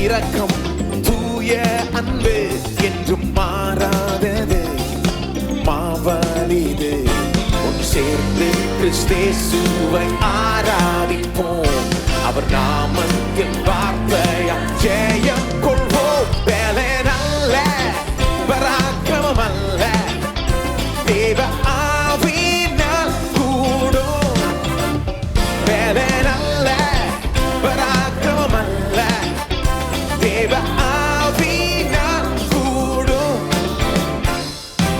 இரக்கம் தூய அன்பு என்றும் மாறாதது மாவலிது ஒன்று சேர்ந்து கிறிஸ்தேசுவை ஆராதிப்போம் அவர் நாமத்தின் வார்த்தையாம் ஜெயம் கொள்வோம் பலன் அல்ல பராக்கிரமம் அல்ல தேவ ஆவியினால் கூடும் பலன் அல்ல பராக்கிரமம் அல்ல தேவ ஆவியினால் கூடும்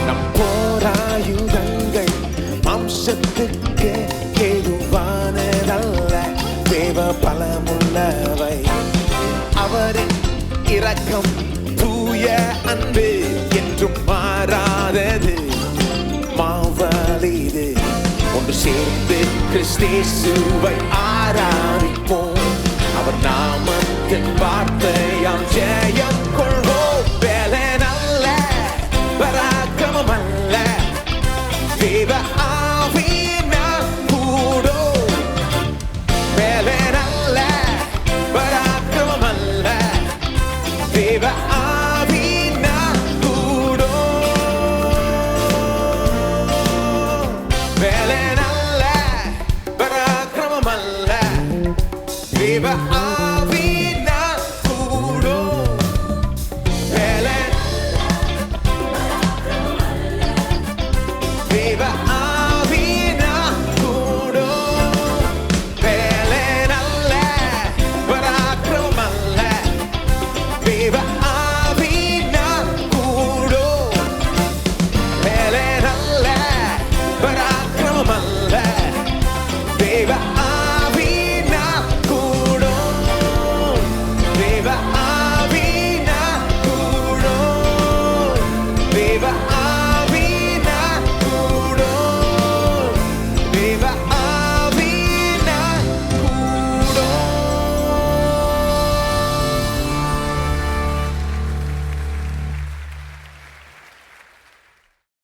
நம் போராயுதங்கள் மாம்சத்துக்கு ஏதுவானதல்ல தேவ பலமுள்ளவை அவரின் இரக்கம் தூய அன்பு என்றும் மாறாதது மாவலிது ஒன்று சேர்ந்து கிறிஸ்தேசுவை ஆராதிப்போம் அவர் நாமத்தின் வார்த்தையாம் ஜெயம் கொள்வோம் பலன் அல்ல பராக்கிரமம் அல்ல தேவ ஆவியினால் கூடும் பலன் அல்ல பராக்கிரமம் அல்ல தேவ ஆவியினால் கூடும் பலன் அல்ல பராக்கிரமம் அல்ல தேவ ஆவியினால் கூடும் பலன் தேவ